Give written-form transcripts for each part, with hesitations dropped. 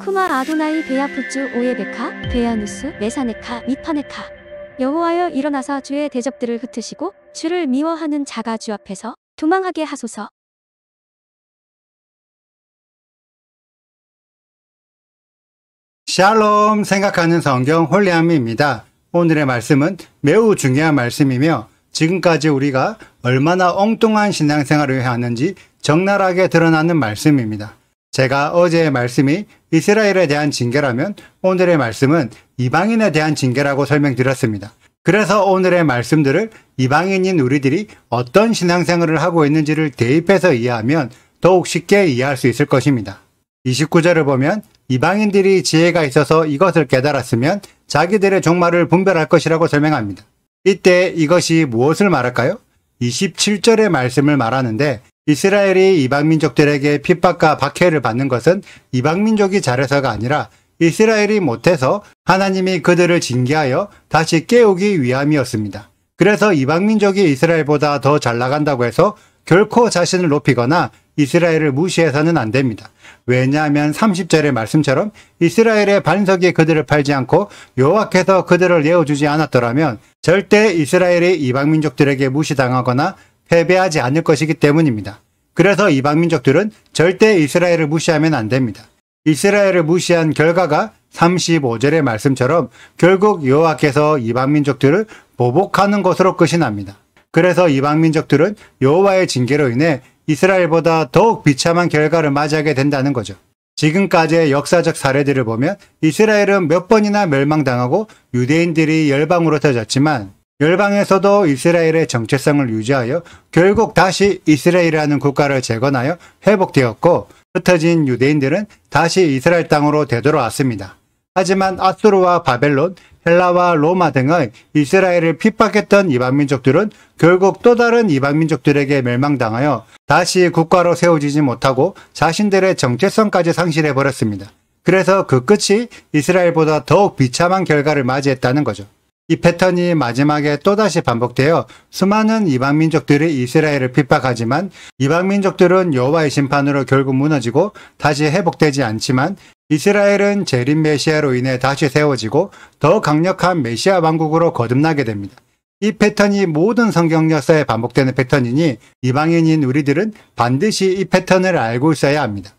쿠마 아도나이 베야푸츠 오예베카 베야누스 메사네카 미파네카. 여호와여 일어나사 주의 대적들을 흩으시고 주를 미워하는 자가 주 앞에서 도망하게 하소서. 샬롬 생각하는 성경 홀리함입니다. 오늘의 말씀은 매우 중요한 말씀이며 지금까지 우리가 얼마나 엉뚱한 신앙생활을 해왔는지 적나라하게 드러나는 말씀입니다. 제가 어제의 말씀이 이스라엘에 대한 징계라면 오늘의 말씀은 이방인에 대한 징계라고 설명드렸습니다. 그래서 오늘의 말씀들을 이방인인 우리들이 어떤 신앙생활을 하고 있는지를 대입해서 이해하면 더욱 쉽게 이해할 수 있을 것입니다. 29절을 보면 이방인들이 지혜가 있어서 이것을 깨달았으면 자기들의 종말을 분별할 것이라고 설명합니다. 이때 이것이 무엇을 말할까요? 27절의 말씀을 말하는데 이스라엘이 이방민족들에게 핍박과 박해를 받는 것은 이방민족이 잘해서가 아니라 이스라엘이 못해서 하나님이 그들을 징계하여 다시 깨우기 위함이었습니다. 그래서 이방민족이 이스라엘보다 더 잘 나간다고 해서 결코 자신을 높이거나 이스라엘을 무시해서는 안 됩니다. 왜냐하면 30절의 말씀처럼 이스라엘의 반석이 그들을 팔지 않고 여호와께서 그들을 내어주지 않았더라면 절대 이스라엘이 이방민족들에게 무시당하거나 패배하지 않을 것이기 때문입니다. 그래서 이방민족들은 절대 이스라엘을 무시하면 안 됩니다. 이스라엘을 무시한 결과가 35절의 말씀처럼 결국 여호와께서 이방민족들을 보복하는 것으로 끝이 납니다. 그래서 이방민족들은 여호와의 징계로 인해 이스라엘보다 더욱 비참한 결과를 맞이하게 된다는 거죠. 지금까지의 역사적 사례들을 보면 이스라엘은 몇 번이나 멸망당하고 유대인들이 열방으로 터졌지만 열방에서도 이스라엘의 정체성을 유지하여 결국 다시 이스라엘이라는 국가를 재건하여 회복되었고 흩어진 유대인들은 다시 이스라엘 땅으로 되돌아왔습니다. 하지만 아수르와 바벨론, 헬라와 로마 등의 이스라엘을 핍박했던 이방민족들은 결국 또 다른 이방민족들에게 멸망당하여 다시 국가로 세워지지 못하고 자신들의 정체성까지 상실해버렸습니다. 그래서 그 끝이 이스라엘보다 더욱 비참한 결과를 맞이했다는 거죠. 이 패턴이 마지막에 또다시 반복되어 수많은 이방민족들이 이스라엘을 핍박하지만 이방민족들은 여호와의 심판으로 결국 무너지고 다시 회복되지 않지만 이스라엘은 재림 메시아로 인해 다시 세워지고 더 강력한 메시아 왕국으로 거듭나게 됩니다. 이 패턴이 모든 성경 역사에 반복되는 패턴이니 이방인인 우리들은 반드시 이 패턴을 알고 있어야 합니다.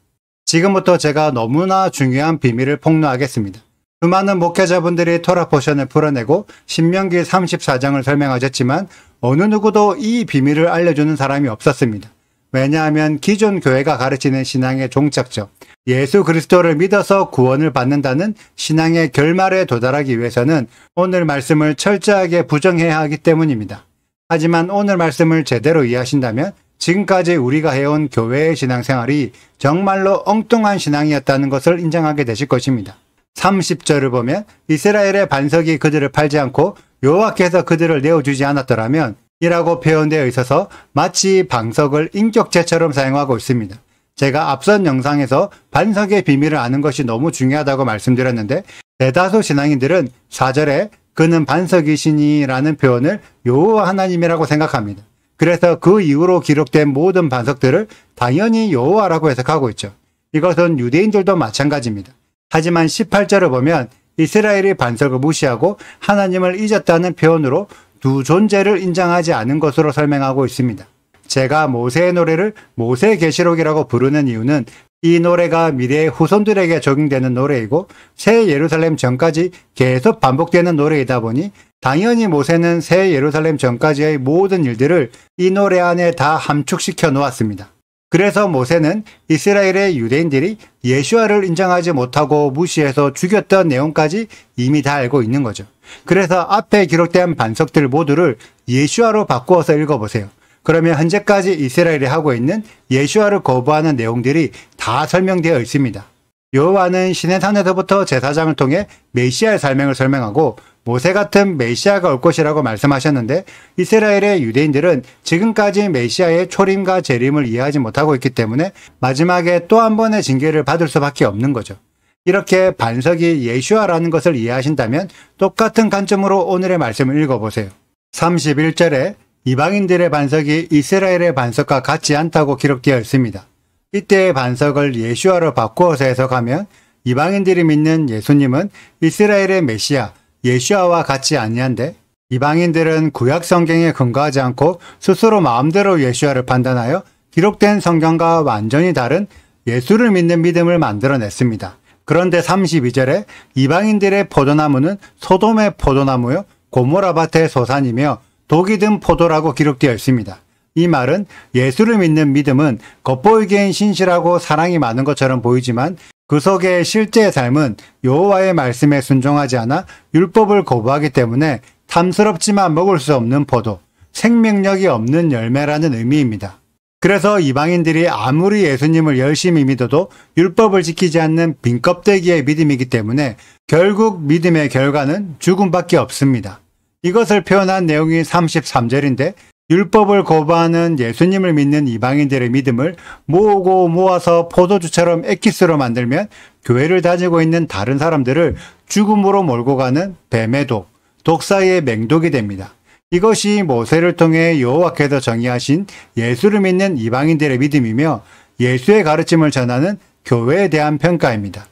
지금부터 제가 너무나 중요한 비밀을 폭로하겠습니다. 수많은 목회자분들이 토라 포션을 풀어내고 신명기 34장을 설명하셨지만 어느 누구도 이 비밀을 알려주는 사람이 없었습니다. 왜냐하면 기존 교회가 가르치는 신앙의 종착점, 예수 그리스도를 믿어서 구원을 받는다는 신앙의 결말에 도달하기 위해서는 오늘 말씀을 철저하게 부정해야 하기 때문입니다. 하지만 오늘 말씀을 제대로 이해하신다면 지금까지 우리가 해온 교회의 신앙생활이 정말로 엉뚱한 신앙이었다는 것을 인정하게 되실 것입니다. 30절을 보면 이스라엘의 반석이 그들을 팔지 않고 여호와께서 그들을 내어주지 않았더라면 이라고 표현되어 있어서 마치 반석을 인격체처럼 사용하고 있습니다. 제가 앞선 영상에서 반석의 비밀을 아는 것이 너무 중요하다고 말씀드렸는데 대다수 신앙인들은 4절에 그는 반석이시니 라는 표현을 여호와 하나님이라고 생각합니다. 그래서 그 이후로 기록된 모든 반석들을 당연히 여호와라고 해석하고 있죠. 이것은 유대인들도 마찬가지입니다. 하지만 18절을 보면 이스라엘이 반석을 무시하고 하나님을 잊었다는 표현으로 두 존재를 인정하지 않은 것으로 설명하고 있습니다. 제가 모세의 노래를 모세계시록이라고 부르는 이유는 이 노래가 미래의 후손들에게 적용되는 노래이고 새 예루살렘 전까지 계속 반복되는 노래이다 보니 당연히 모세는 새 예루살렘 전까지의 모든 일들을 이 노래 안에 다 함축시켜 놓았습니다. 그래서 모세는 이스라엘의 유대인들이 예수아를 인정하지 못하고 무시해서 죽였던 내용까지 이미 다 알고 있는 거죠. 그래서 앞에 기록된 반석들 모두를 예수아로 바꾸어서 읽어보세요. 그러면 현재까지 이스라엘이 하고 있는 예수아를 거부하는 내용들이 다 설명되어 있습니다. 여호와는 시내산에서부터 제사장을 통해 메시아의 설명을 설명하고 모세 같은 메시아가 올 것이라고 말씀하셨는데 이스라엘의 유대인들은 지금까지 메시아의 초림과 재림을 이해하지 못하고 있기 때문에 마지막에 또 한 번의 징계를 받을 수밖에 없는 거죠. 이렇게 반석이 예수아라는 것을 이해하신다면 똑같은 관점으로 오늘의 말씀을 읽어보세요. 31절에 이방인들의 반석이 이스라엘의 반석과 같지 않다고 기록되어 있습니다. 이때의 반석을 예수아로 바꾸어서 해석하면 이방인들이 믿는 예수님은 이스라엘의 메시아 예슈아와 같지 아니한데 이방인들은 구약 성경에 근거하지 않고 스스로 마음대로 예슈아를 판단하여 기록된 성경과 완전히 다른 예수를 믿는 믿음을 만들어냈습니다. 그런데 32절에 이방인들의 포도나무는 소돔의 포도나무요 고모라 밭의 소산이며 독이 든 포도라고 기록되어 있습니다. 이 말은 예수를 믿는 믿음은 겉보이기엔 신실하고 사랑이 많은 것처럼 보이지만 그 속의 실제의 삶은 여호와의 말씀에 순종하지 않아 율법을 거부하기 때문에 탐스럽지만 먹을 수 없는 포도, 생명력이 없는 열매라는 의미입니다. 그래서 이방인들이 아무리 예수님을 열심히 믿어도 율법을 지키지 않는 빈껍데기의 믿음이기 때문에 결국 믿음의 결과는 죽음밖에 없습니다. 이것을 표현한 내용이 33절인데 율법을 거부하는 예수님을 믿는 이방인들의 믿음을 모으고 모아서 포도주처럼 엑기스로 만들면 교회를 다니고 있는 다른 사람들을 죽음으로 몰고 가는 뱀의 독, 독사의 맹독이 됩니다. 이것이 모세를 통해 여호와께서 정의하신 예수를 믿는 이방인들의 믿음이며 예수의 가르침을 전하는 교회에 대한 평가입니다.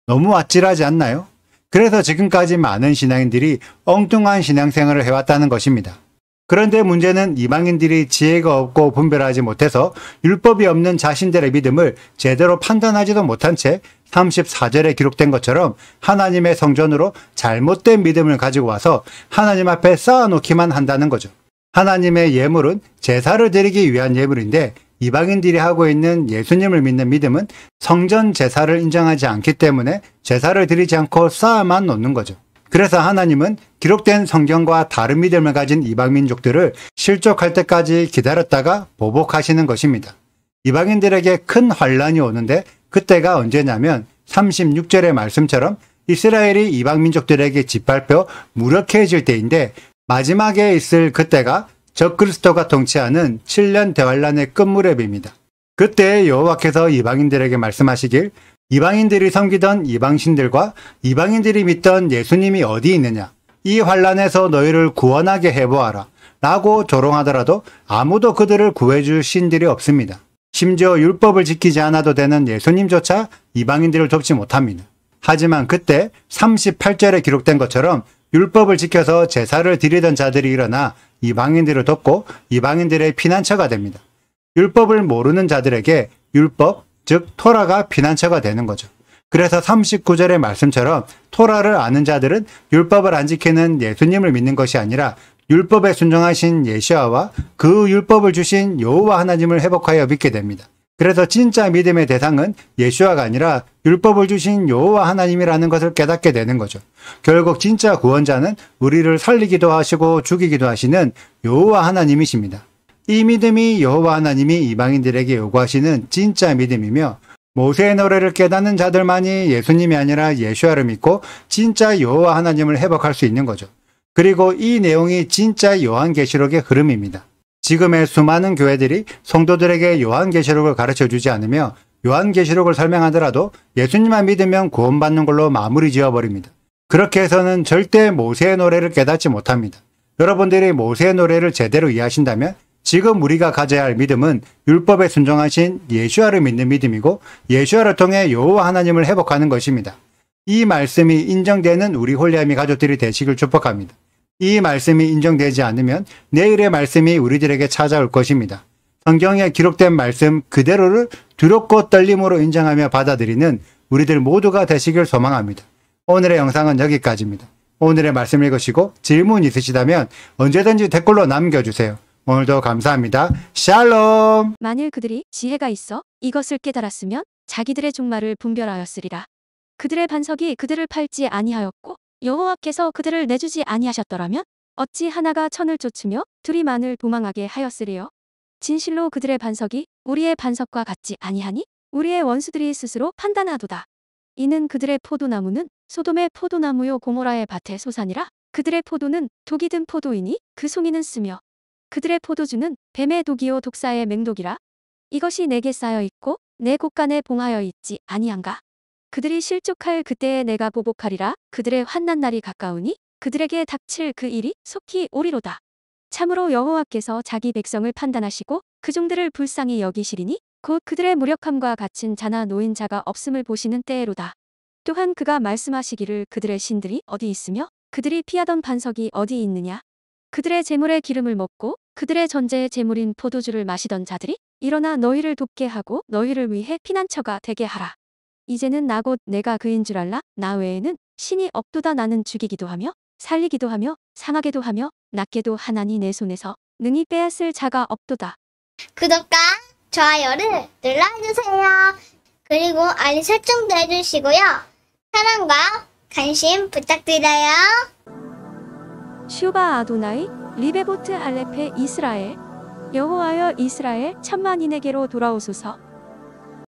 너무 아찔하지 않나요? 그래서 지금까지 많은 신앙인들이 엉뚱한 신앙생활을 해왔다는 것입니다. 그런데 문제는 이방인들이 지혜가 없고 분별하지 못해서 율법이 없는 자신들의 믿음을 제대로 판단하지도 못한 채 34절에 기록된 것처럼 하나님의 성전으로 잘못된 믿음을 가지고 와서 하나님 앞에 쌓아놓기만 한다는 거죠. 하나님의 예물은 제사를 드리기 위한 예물인데 이방인들이 하고 있는 예수님을 믿는 믿음은 성전 제사를 인정하지 않기 때문에 제사를 드리지 않고 쌓아만 놓는 거죠. 그래서 하나님은 기록된 성경과 다른 믿음을 가진 이방 민족들을 실족할 때까지 기다렸다가 보복하시는 것입니다. 이방인들에게 큰 환란이 오는데 그때가 언제냐면 36절의 말씀처럼 이스라엘이 이방 민족들에게 짓밟혀 무력해질 때인데 마지막에 있을 그때가 적그리스도가 통치하는 7년 대환란의 끝무렵입니다. 그때 여호와께서 이방인들에게 말씀하시길 이방인들이 섬기던 이방신들과 이방인들이 믿던 예수님이 어디 있느냐? 이 환란에서 너희를 구원하게 해보아라. 라고 조롱하더라도 아무도 그들을 구해줄 신들이 없습니다. 심지어 율법을 지키지 않아도 되는 예수님조차 이방인들을 돕지 못합니다. 하지만 그때 38절에 기록된 것처럼 율법을 지켜서 제사를 드리던 자들이 일어나 이방인들을 돕고 이방인들의 피난처가 됩니다. 율법을 모르는 자들에게 율법, 즉 토라가 피난처가 되는 거죠. 그래서 39절의 말씀처럼 토라를 아는 자들은 율법을 안 지키는 예수님을 믿는 것이 아니라 율법에 순종하신 예시아와 그 율법을 주신 여호와 하나님을 회복하여 믿게 됩니다. 그래서 진짜 믿음의 대상은 예시아가 아니라 율법을 주신 여호와 하나님이라는 것을 깨닫게 되는 거죠. 결국 진짜 구원자는 우리를 살리기도 하시고 죽이기도 하시는 여호와 하나님이십니다. 이 믿음이 여호와 하나님이 이방인들에게 요구하시는 진짜 믿음이며 모세의 노래를 깨닫는 자들만이 예수님이 아니라 예수아를 믿고 진짜 여호와 하나님을 회복할 수 있는 거죠. 그리고 이 내용이 진짜 요한계시록의 흐름입니다. 지금의 수많은 교회들이 성도들에게 요한계시록을 가르쳐주지 않으며 요한계시록을 설명하더라도 예수님만 믿으면 구원받는 걸로 마무리 지어버립니다. 그렇게 해서는 절대 모세의 노래를 깨닫지 못합니다. 여러분들이 모세의 노래를 제대로 이해하신다면 지금 우리가 가져야 할 믿음은 율법에 순종하신 예수아를 믿는 믿음이고 예수아를 통해 여호와 하나님을 회복하는 것입니다. 이 말씀이 인정되는 우리 홀리아미 가족들이 되시길 축복합니다. 이 말씀이 인정되지 않으면 내일의 말씀이 우리들에게 찾아올 것입니다. 성경에 기록된 말씀 그대로를 두렵고 떨림으로 인정하며 받아들이는 우리들 모두가 되시길 소망합니다. 오늘의 영상은 여기까지입니다. 오늘의 말씀 읽으시고 질문 있으시다면 언제든지 댓글로 남겨주세요. 오늘도 감사합니다. 샬롬! 만일 그들이 지혜가 있어 이것을 깨달았으면 자기들의 종말을 분별하였으리라. 그들의 반석이 그들을 팔지 아니하였고 여호와께서 그들을 내주지 아니하셨더라면 어찌 하나가 천을 쫓으며 둘이 만을 도망하게 하였으리요. 진실로 그들의 반석이 우리의 반석과 같지 아니하니 우리의 원수들이 스스로 판단하도다. 이는 그들의 포도나무는 소돔의 포도나무요 고모라의 밭의 소산이라. 그들의 포도는 독이 든 포도이니 그 송이는 쓰며 그들의 포도주는 뱀의 독이요 독사의 맹독이라. 이것이 내게 쌓여 있고 내 곳간에 봉하여 있지 아니한가. 그들이 실족할 그때에 내가 보복하리라. 그들의 환난 날이 가까우니 그들에게 닥칠 그 일이 속히 오리로다. 참으로 여호와께서 자기 백성을 판단하시고 그 종들을 불쌍히 여기시리니 곧 그들의 무력함과 갇힌 자나 노인 자가 없음을 보시는 때에로다. 또한 그가 말씀하시기를 그들의 신들이 어디 있으며 그들이 피하던 반석이 어디 있느냐. 그들의 재물의 기름을 먹고 그들의 전제의 재물인 포도주를 마시던 자들이 일어나 너희를 돕게 하고 너희를 위해 피난처가 되게 하라. 이제는 나 곧 내가 그인 줄 알라. 나 외에는 신이 없도다. 나는 죽이기도 하며 살리기도 하며 상하게도 하며 낫게도 하나니 내 손에서 능히 빼앗을 자가 없도다. 구독과 좋아요를 눌러주세요. 그리고 알림 설정도 해주시고요. 사랑과 관심 부탁드려요. 슈바 아도나이 리베보트 알레페 이스라엘 여호와여 이스라엘 천만인에게로 돌아오소서.